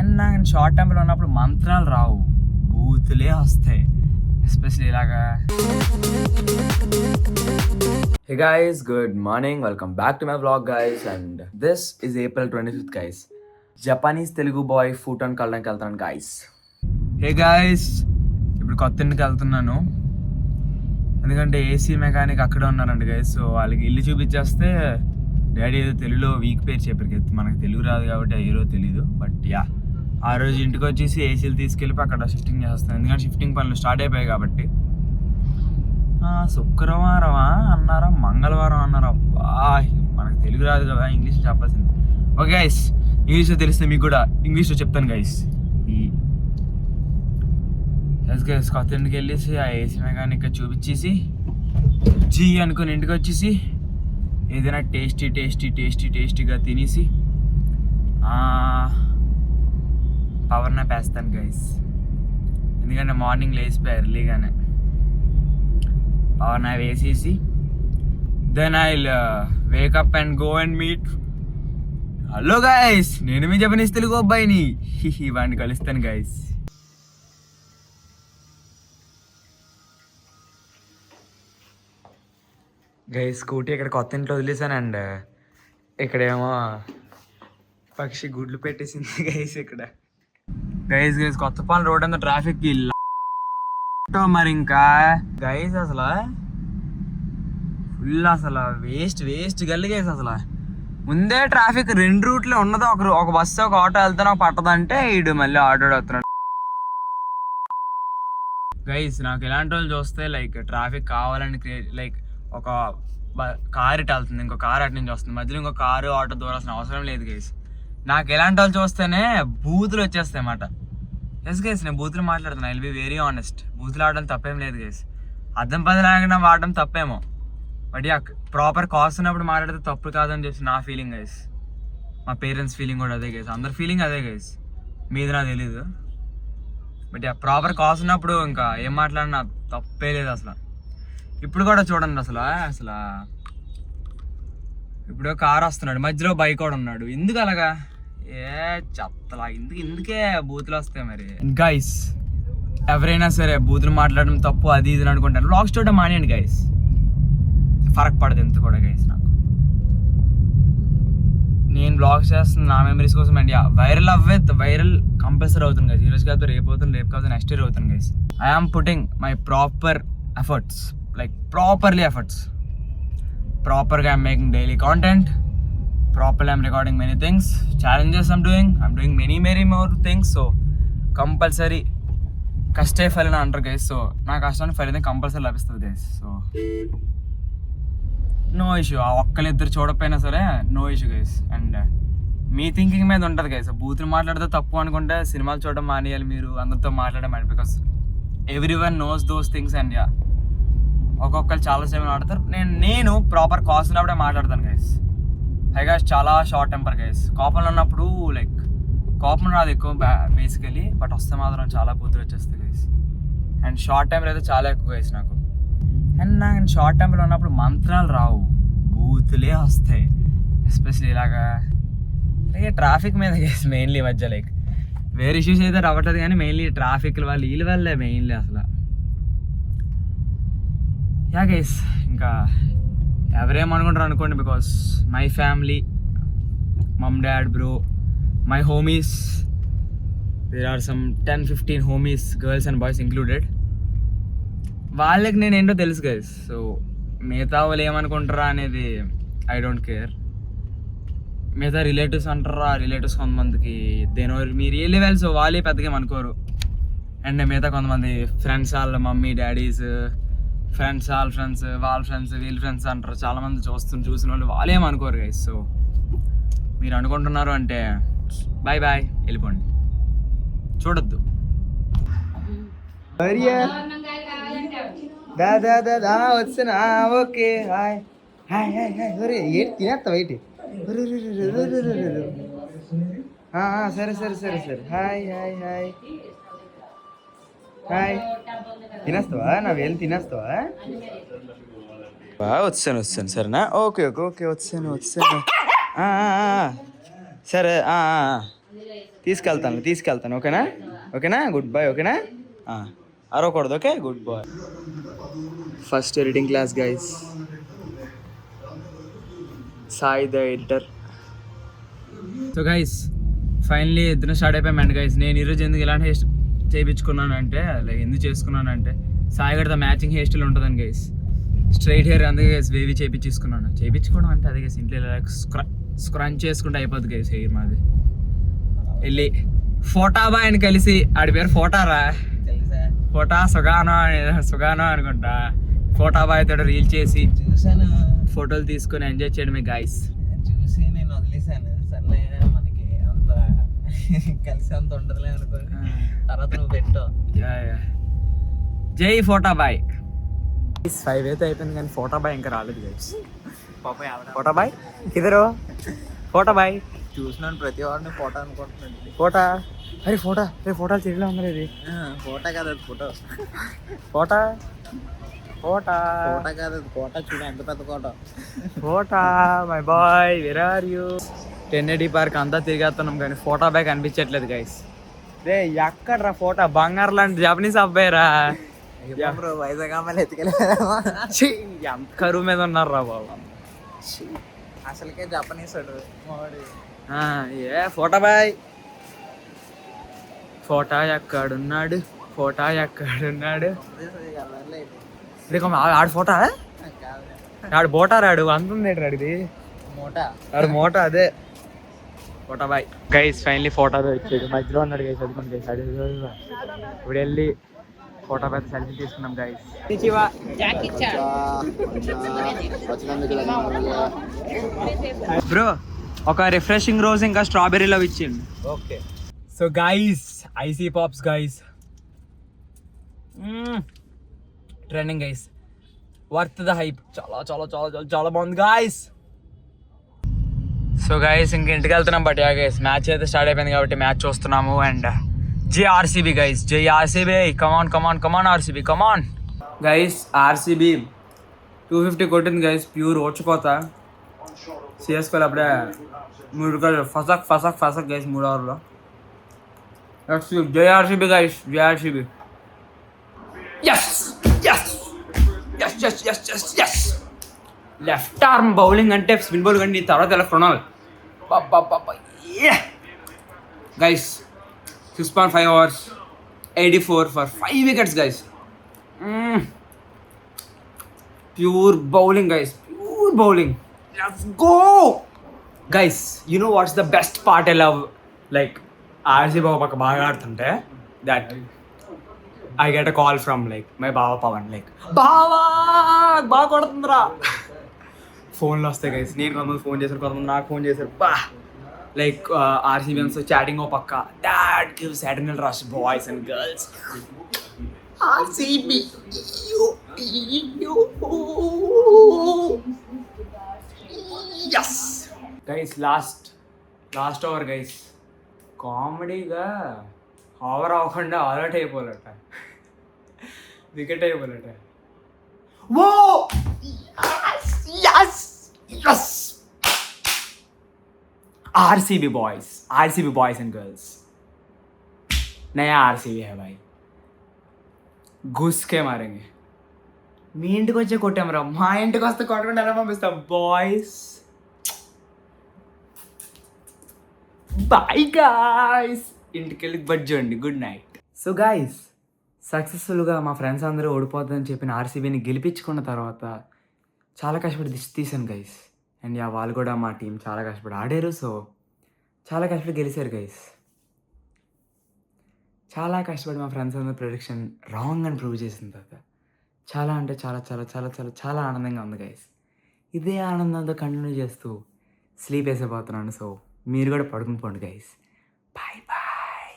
And నాకు short temper ఉన్నప్పుడు మంత్రాలు రావు, బూతులే వస్తాయి, ఎస్పెషల్లీ ఇలాగా. Hey guys, good morning, welcome back to my vlog guys. And this is April 25th guys. Japanese Telugu boy food అని కలడానికి వెళ్తాను గైస్. హే గైస్, ఇప్పుడు కొత్త ఇంటికి వెళ్తున్నాను, ఎందుకంటే ఏసీ మెకానిక్ అక్కడే ఉన్నారండి గైస్. సో వాళ్ళకి ఇల్లు చూపించేస్తే డాడీ ఏదో తెలుగులో వీక్ పేరు చెప్పారు, మనకు తెలుగు రాదు కాబట్టి ఏదో తెలీదు. బట్ యా, ఆ రోజు ఇంటికి వచ్చేసి ఏసీలు తీసుకెళ్ళిపోయి అక్కడ షిఫ్టింగ్ చేస్తాను, ఎందుకంటే షిఫ్టింగ్ పనులు స్టార్ట్ అయిపోయాయి కాబట్టి. శుక్రవారమా అన్నారా, మంగళవారం అన్నారా, మనకు తెలుగు రాదు కదా, ఇంగ్లీష్లో చెప్పాల్సింది. ఓకే గైస్, ఇంగ్లీష్లో తెలిస్తే మీకు కూడా ఇంగ్లీష్లో చెప్తాను గైస్. గైస్ కొత్త ఇంటికి వెళ్ళేసి ఆ ఏసీ మెకానిక్ చూపించేసి జీ అనుకుని ఇంటికి వచ్చేసి ఏదైనా టేస్టీగా తినేసి పవర్ నాప్ వేస్తాను గైస్. ఎందుకంటే మార్నింగ్ లేచిపోయి ఎర్లీగానే పవర్ నాప్ వేసేసి then I wake up and go and meet. Hello guys, నేను మీ జపనీస్ తెలుగు అబ్బాయిని, వాడిని కలుస్తాను గైస్. గైస్ స్కూటీ ఇక్కడ కొత్త ఇంట్లో వదిలేసాను, అండ్ ఇక్కడేమో పక్షి గుడ్లు పెట్టేసింది గైస్. ఇక్కడ గైస్ కొత్తపాలెం రోడ్ అంతా ట్రాఫిక్ మరి ఇంకా గైస్ అసలు ఫుల్, అసలు వేస్ట్ గల్లి గైస్. అసలు ముందే ట్రాఫిక్ 2 రూట్లో ఉన్నది, ఒక బస్సు ఒక ఆటో వెళ్తాను పట్టదంటే ఈడు మళ్ళీ ఆటో వస్తున్నాడు గైస్. నాకు ఇలాంటి వాళ్ళు చూస్తే లైక్ ట్రాఫిక్ కావాలని లైక్ ఒక కార్ ఇటు వెళ్తుంది, ఇంకో కార్ అటు నుంచి వస్తుంది, మధ్యలో ఇంకో కారు ఆటో దూరాల్సిన అవసరం లేదు గైస్. నాకు ఎలాంటి వాళ్ళు చూస్తేనే బూతులు వచ్చేస్తాయి అన్నమాట. ఎస్ గైస్, నేను బూతులు మాట్లాడుతున్నాను, I will be very honest. బూతులు ఆడడం తప్పేం లేదు గైస్, అర్థం పదిలాగా వాడడం తప్పేమో, బట్ ప్రాపర్ కాస్ట్ ఉన్నప్పుడు మాట్లాడితే తప్పు కాదని చెప్పి నా ఫీలింగ్ గైస్. మా పేరెంట్స్ ఫీలింగ్ కూడా అదే గైస్, అందరి ఫీలింగ్ అదే గైస్, మీది నాకు తెలీదు. బట్ ప్రాపర్ కాస్ట్ ఉన్నప్పుడు ఇంకా ఏం మాట్లాడినా తప్పే లేదు అసలు. ఇప్పుడు కూడా చూడండి, అసలు ఇప్పుడు కార్ వస్తున్నాడు, మధ్యలో బైక్ కూడా ఉన్నాడు, ఎందుకు అలాగా చెత్తలా, ఇందుకే బూతులు వస్తాయి మరి గైస్. ఎవరైనా సరే బూతులు మాట్లాడడం తప్పు అది ఇది అనుకుంటారు, వ్లాగ్స్ చూడడం మానేయండి గైస్, ఫరక్ పడదు ఎంత కూడా గైస్. నాకు నేను వ్లాగ్స్ చేస్తున్నా నా మెమరీస్ కోసం, అండ్ వైరల్ కంపల్సరీ అవుతుంది గైస్. ఈరోజు కాదు రేపు అవుతుంది, రేపు కాదు నెక్స్ట్ ఇయర్ అవుతుంది guys. I am putting my proper efforts, like properly efforts. Properly I'm making daily content, properly I'm recording many things, challenges I'm doing many more things. So compulsory కష్టే ఫలిన అంటారు guys. So నా కష్టానికి ఫలితం compulsory లభిస్తుంది guys. So no issue, ఆ ఒక్కరిద్దరు చూడకపోయినా సరే no issue guys. And మీ థింకింగ్ మీద ఉంటుంది గైస్. బూతులు మాట్లాడితే తప్పు అనుకుంటే సినిమాలు చూడడం మానేయాలి మీరు, అందరితో మాట్లాడడం, because everyone knows those things. And ఒక్కొక్కరు చాలా సేపు ఆడతారు, నేను ప్రాపర్ కాస్ట్ ఉన్నప్పుడే మాట్లాడతాను గైస్. పైగా చాలా షార్ట్ టెంపర్ గైస్. కోపంలో ఉన్నప్పుడు లైక్ కోపం రాదు ఎక్కువ బేసికలీ, బట్ వస్తే మాత్రం చాలా బూతులు వచ్చేస్తాయి గైస్. అండ్ షార్ట్ టెంపర్ అయితే చాలా ఎక్కువ గైస్ నాకు. అండ్ నాకు షార్ట్ టెంపర్ ఉన్నప్పుడు మంత్రాలు రావు, బూతులే వస్తాయి, ఎస్పెషల్లీ ఇలాగా ట్రాఫిక్ మీద గైస్. మెయిన్లీ మధ్య లైక్ వేరే ఇష్యూస్ అయితే రావట్లేదు, కానీ మెయిన్లీ ట్రాఫిక్ వీళ్ళ వల్లే మెయిన్లీ అసలు. యా గైస్, ఇంకా ఎవరేమనుకుంటారు అనుకోండి, because my family, mom dad bro, my homies, there are some 10-15 homies, girls and boys included. వాళ్ళకి నేను ఏంటో తెలుసు గైస్. సో మిగతా వాళ్ళు ఏమనుకుంటారా అనేది ఐ డోంట్ కేర్. మిగతా రిలేటివ్స్ అంటారా, రిలేటివ్స్ కొంతమందికి దేనో మీ రియల్లీ వెల్, సో వాళ్ళే పెద్దగా అనుకోరు. అండ్ మిగతా కొంతమంది ఫ్రెండ్స్, వాళ్ళ మమ్మీ డాడీస్ ఫ్రెండ్స్, వాళ్ళ ఫ్రెండ్స్, వీళ్ళ ఫ్రెండ్స్ అంటారు. చాలామంది చూసిన వాళ్ళు వాళ్ళేమనుకోరు గైస్. సో మీరు అనుకుంటున్నారు అంటే బాయ్ వెళ్ళిపోండి, చూడొద్దు. వచ్చానా? ఓకే, హాయ్ ఏంటి తినేస్తా వెయిట్. సరే హాయ్ తినేస్తావా? నా వేలు తినేస్తావా? వచ్చాను సరేనా? ఓకే వచ్చాను సరే తీసుకెళ్తాను ఓకేనా ఓకేనా గుడ్ బాయ్ ఓకేనా అరవకూడదు okay good boy. First editing class guys, Sai the editor. So guys finally ఇద్దరు స్టార్ట్ అయిపోయామండి గైస్. నేను ఈరోజు ఎందుకు ఇలాంటి హెయిర్ చేయించుకున్నానంటే లైక్ ఎందుకు చేసుకున్నానంటే సాయి గడితో మ్యాచింగ్ హెయిర్ స్టైల్ ఉంటుందని గైస్. స్ట్రైట్ హెయిర్ అందుకే గైస్ వేవి చేయించుకోవడం అంటే అదే గైస్ ఇంట్లో ఇలా స్క్రంచ్ చేసుకుంటే అయిపోద్ది గైస్ హెయిర్ మాది. వెళ్ళి ఫోటాబా అని కలిసి ఆడి పేరు ఫోటారా ఫోటా సుగానో అనుకుంటా. ఫోటాబాయ్ తోటి రీల్ చేసి చూసాను, ఫోటోలు తీసుకొని ఎంజాయ్ చేయడమే గైస్. చూసి నేను వదిలేసాను. సర్లే మనకి అంత కలిసి అంత ఉండదులే అనుకో, తర్వాత నువ్వు పెట్టు. జై ఫోటాబాయ్. 5 అయితే అయిపోయింది కానీ ఫోటాబాయ్ ఇంకా రాలేదు గైస్. ఫోటాబాయ్ ఇద్దరు ఫోటాబాయ్ చూసినాను, ప్రతి వాడిని ఫోటో అనుకుంటున్నాడు. ఫోటా అరే ఫోటోలు తిరిగిలా ఉంది ఇది. ఫోటో కాదు అది, ఫోటో ఫోటా కాదు అది, ఫోటో చూడ ఎంత పెద్ద ఫోటో. ఫోటా my boy where are you. 1080 park అంతా తిరిగేస్తున్నాం కానీ ఫోటా బాయ్ కనిపించట్లేదు గైస్. రే ఎక్కడ్రా ఫోటా, బంగారు లాంటి జపనీస్ అబ్బాయిరా. వైజాగ్ అమ్మాయిలు ఎత్తుకెళ్ళారా? ఎంత కరువు మీద ఉన్నారా బాబు. అసలుకే జపనీస్ ఏ ఫోటా బాయ్, ఫోటా ఎక్కడున్నాడు ఆడు ఫోటా ఆడు బోటా రాడు అంతుంది రాడిది ఆడు మోటా అదే ఫోటా బాయ్. గైస్ ఫైనలీ ఫోటో వచ్చాడు, మధ్యలో ఉన్నాడు గైస్. చదువుకోండి గైస్, ఇప్పుడు వెళ్ళి ఫోటో బాయ్ సెల్ఫీ తీసుకున్నాం గైస్. బ్రో ఒక రిఫ్రెషింగ్ రోజ్ ఇంకా స్ట్రాబెర్రీలో ఇచ్చిండు. Okay so guys icy pops guys trending guys, worth the hype. చాలా చాలా చాలా చాలా చాలా బాగుంది గైస్. సో గైస్ ఇంక ఇంటికి వెళ్తున్నాం. బట్ యా గైస్ మ్యాచ్ అయితే స్టార్ట్ అయిపోయింది కాబట్టి మ్యాచ్ చూస్తున్నాము. అండ్ జై ఆర్సీబీ గైస్, జై ఆర్సీబీ, కమాన్ ఆర్సీబీ కమాన్ గైస్. ఆర్సీబీ 250 కొట్టింది గైస్, ప్యూర్ ఓడిపోతా. సిఎస్కోలు అప్పుడే 3 వికెట్లు ఫసక్ గైస్ 3 ఓవర్లో. జై ఆర్సీబీ గైస్, జై ఆర్సీబీ. లెఫ్ట్ ఆర్మ్ బౌలింగ్ అంటే స్పిన్ బౌలింగ్ అంటే తర్వాత ఎలా కొనాలి guys. 6.5 overs 84 for 5 wickets guys. Pure bowling guys, pure bowling. Let's go guys. You know what's the best part I love, like RC Baba baga adutunte that I get a call from like my Baba Pawan, like Baba baga kodutundra phone lo vaste guys. నేను కొంతమంది phone చేశారు, కొంతమంది నాకు phone చేశారు. బా like RCB so chatting ఓ పక్క. That gives adrenaline rush boys and girls. RCB yes guys. Last over guys కామెడీగా ఓవర్ అవ్వకుండా ఆల్అౌట్ అయిపోలట, వికెట్ అయిపోలట. ఓ yes RCB boys and girls, नया आरसीबी है भाई. घुस के मारेंगे. మీ ఇంటికి వచ్చే కొట్టామరా, మా ఇంటికి వస్తే కొట్టకుండా ఎలా పంపిస్తాం బాయ్స్. బాయ్ గాయ్స్, ఇంటికి వెళ్ళి బడ్జండి, గుడ్ నైట్. సో గాయ్స్ సక్సెస్ఫుల్గా మా ఫ్రెండ్స్ అందరూ ఓడిపోతుందని చెప్పిన ఆర్సీబీని గెలిపించుకున్న తర్వాత చాలా కష్టపడి తీసాను గైస్. అండ్ యా వాళ్ళు కూడా మా టీం చాలా కష్టపడి ఆడారు. సో చాలా కష్టపడి గెలిచారు గైస్. చాలా కష్టపడి మా ఫ్రెండ్స్ అందరూ ప్రెడిక్షన్ రాంగ్ అని ప్రూవ్ చేసిన తర్వాత చాలా అంటే చాలా చాలా చాలా చాలా చాలా ఆనందంగా ఉంది గైస్. ఇదే ఆనందంతో కంటిన్యూ చేస్తూ స్లీప్ వేసిపోతున్నాను. సో మీరు కూడా పడుకుని పోండి గైస్. Bye bye.